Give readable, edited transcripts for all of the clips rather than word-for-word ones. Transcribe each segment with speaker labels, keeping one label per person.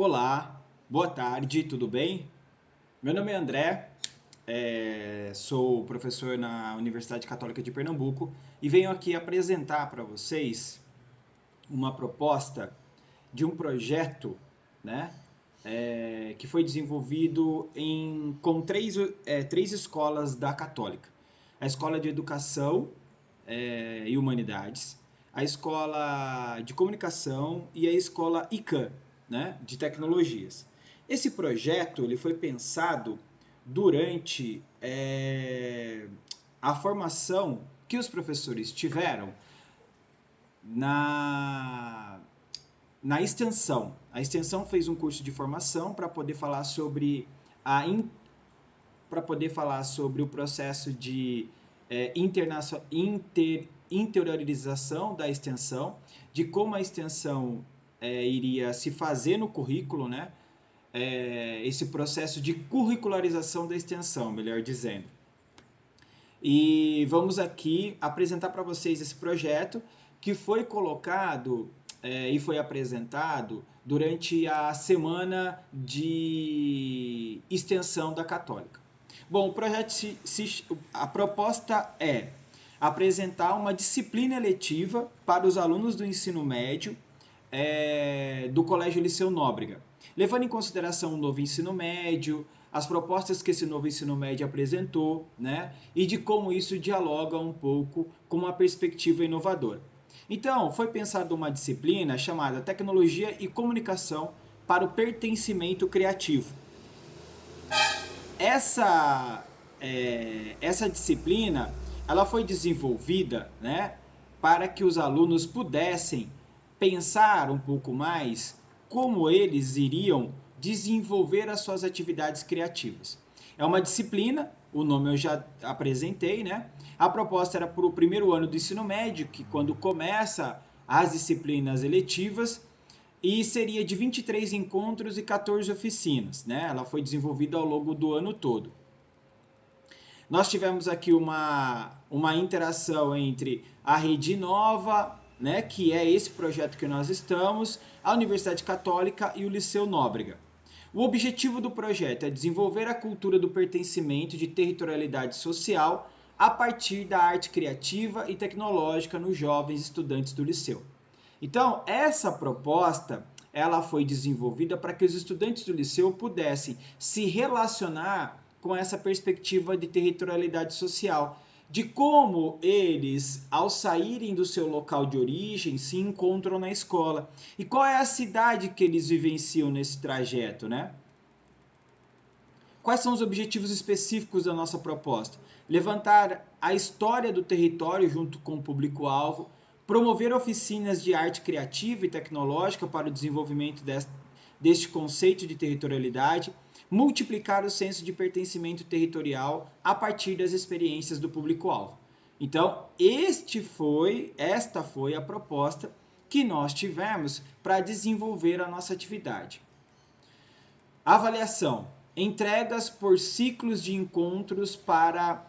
Speaker 1: Olá, boa tarde, tudo bem? Meu nome é André, sou professor na Universidade Católica de Pernambuco e venho aqui apresentar para vocês uma proposta de um projeto, né, que foi desenvolvido com três escolas da Católica. A Escola de Educação e Humanidades, a Escola de Comunicação e a Escola ICAN, né, de Tecnologias. Esse projeto ele foi pensado durante a formação que os professores tiveram na extensão. A extensão fez um curso de formação para poder falar sobre o processo de interiorização da extensão, de como a extensão iria se fazer no currículo, né? Esse processo de curricularização da extensão, melhor dizendo. E vamos aqui apresentar para vocês esse projeto que foi colocado e foi apresentado durante a semana de extensão da Católica. Bom, o projeto a proposta é apresentar uma disciplina eletiva para os alunos do ensino médio do Colégio Liceu Nóbrega, levando em consideração o novo ensino médio, as propostas que esse novo ensino médio apresentou, né, e de como isso dialoga um pouco com uma perspectiva inovadora. Então, foi pensada uma disciplina chamada Tecnologia e Comunicação para o Pertencimento Criativo. Essa disciplina ela foi desenvolvida, né, para que os alunos pudessem pensar um pouco mais como eles iriam desenvolver as suas atividades criativas. É uma disciplina, o nome eu já apresentei, né? A proposta era para o primeiro ano do ensino médio, que quando começa as disciplinas eletivas, e seria de 23 encontros e 14 oficinas, né? Ela foi desenvolvida ao longo do ano todo. Nós tivemos aqui uma interação entre a Rede Nova, né, que é esse projeto que nós estamos, a Universidade Católica e o Liceu Nóbrega. O objetivo do projeto é desenvolver a cultura do pertencimento de territorialidade social a partir da arte criativa e tecnológica nos jovens estudantes do liceu. Então, essa proposta ela foi desenvolvida para que os estudantes do liceu pudessem se relacionar com essa perspectiva de territorialidade social, de como eles, ao saírem do seu local de origem, se encontram na escola. E qual é a cidade que eles vivenciam nesse trajeto, né? Quais são os objetivos específicos da nossa proposta? Levantar a história do território junto com o público-alvo, promover oficinas de arte criativa e tecnológica para o desenvolvimento deste conceito de territorialidade, multiplicar o senso de pertencimento territorial a partir das experiências do público-alvo. Então, esta foi a proposta que nós tivemos para desenvolver a nossa atividade. Avaliação. Entregas por ciclos de encontros para...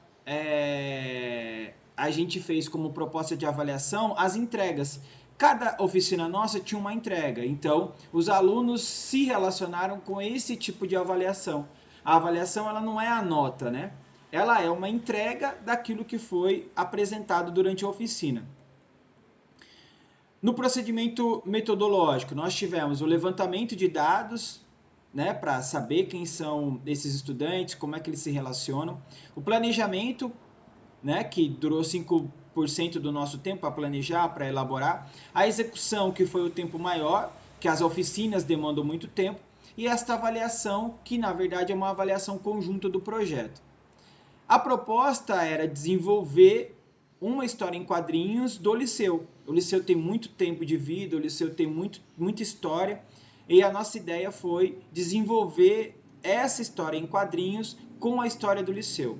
Speaker 1: a gente fez como proposta de avaliação as entregas. Cada oficina nossa tinha uma entrega, então os alunos se relacionaram com esse tipo de avaliação. A avaliação ela não é a nota, né? Ela é uma entrega daquilo que foi apresentado durante a oficina. No procedimento metodológico, nós tivemos o levantamento de dados, né, para saber quem são esses estudantes, como é que eles se relacionam. O planejamento, né, que durou 5% do nosso tempo para planejar, para elaborar. A execução, que foi o tempo maior, que as oficinas demandam muito tempo. E esta avaliação, que na verdade é uma avaliação conjunta do projeto. A proposta era desenvolver uma história em quadrinhos do liceu. O liceu tem muito tempo de vida, o liceu tem muita história. E a nossa ideia foi desenvolver essa história em quadrinhos com a história do liceu.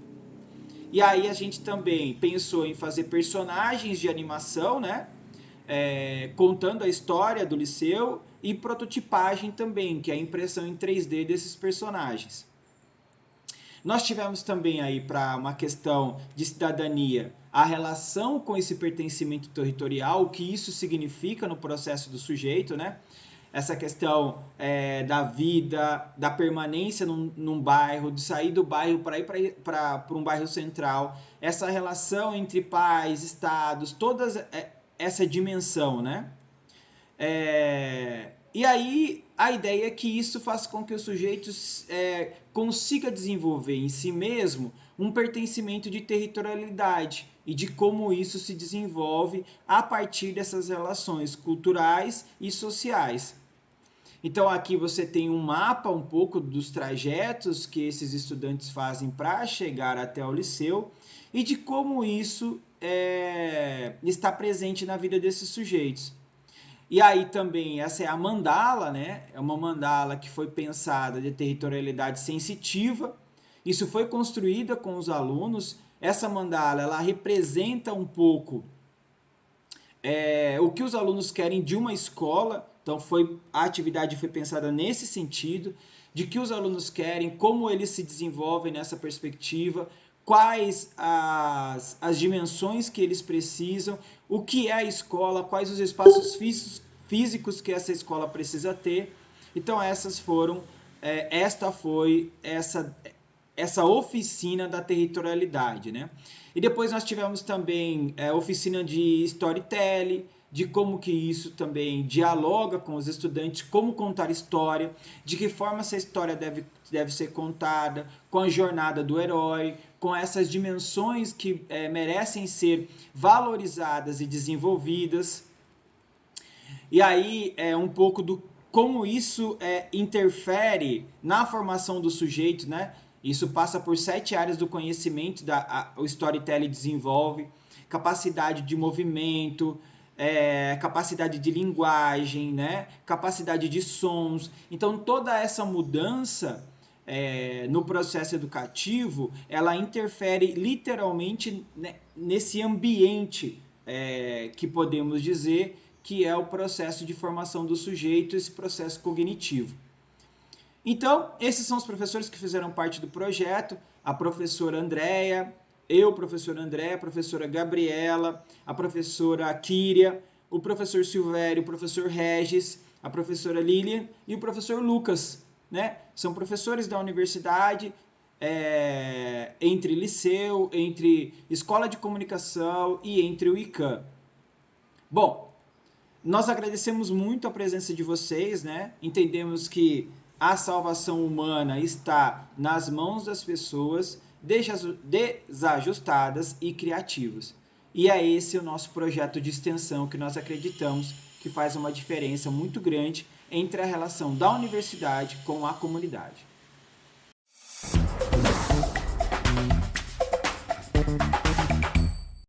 Speaker 1: E aí a gente também pensou em fazer personagens de animação, né? Contando a história do liceu, e prototipagem também, que é a impressão em 3D desses personagens. Nós tivemos também aí, para uma questão de cidadania, a relação com esse pertencimento territorial, o que isso significa no processo do sujeito, né? essa questão da vida, da permanência num bairro, de sair do bairro para ir para um bairro central, essa relação entre pais, estados, toda essa dimensão, né? E aí a ideia é que isso faça com que o sujeito consiga desenvolver em si mesmo um pertencimento de territorialidade e de como isso se desenvolve a partir dessas relações culturais e sociais. Então aqui você tem um mapa um pouco dos trajetos que esses estudantes fazem para chegar até o liceu e de como isso está presente na vida desses sujeitos. E aí também, essa é a mandala, né? É uma mandala que foi pensada de territorialidade sensitiva. Isso foi construída com os alunos. Essa mandala, ela representa um pouco o que os alunos querem de uma escola. Então, a atividade foi pensada nesse sentido, de que os alunos querem, como eles se desenvolvem nessa perspectiva, quais as dimensões que eles precisam, o que é a escola, quais os espaços físicos que essa escola precisa ter. Então, esta foi essa oficina da territorialidade, né? E depois nós tivemos também oficina de storytelling, de como que isso também dialoga com os estudantes, como contar história, de que forma essa história deve ser contada, com a jornada do herói, com essas dimensões que merecem ser valorizadas e desenvolvidas. E aí um pouco do como isso interfere na formação do sujeito, né? Isso passa por 7 áreas do conhecimento, o storytelling desenvolve, capacidade de movimento, capacidade de linguagem, né? Capacidade de sons. Então, toda essa mudança no processo educativo, ela interfere literalmente, né, nesse ambiente que podemos dizer que é o processo de formação do sujeito, esse processo cognitivo. Então, esses são os professores que fizeram parte do projeto, a professora Andréia, eu, professor André, a professora Gabriela, a professora Kíria, o professor Silvério, o professor Regis, a professora Lilian e o professor Lucas, né? São professores da universidade, entre liceu, entre escola de comunicação e entre o ICAM. Bom, nós agradecemos muito a presença de vocês, né? Entendemos que a salvação humana está nas mãos das pessoas desajustadas e criativas. E é esse o nosso projeto de extensão que nós acreditamos que faz uma diferença muito grande entre a relação da universidade com a comunidade.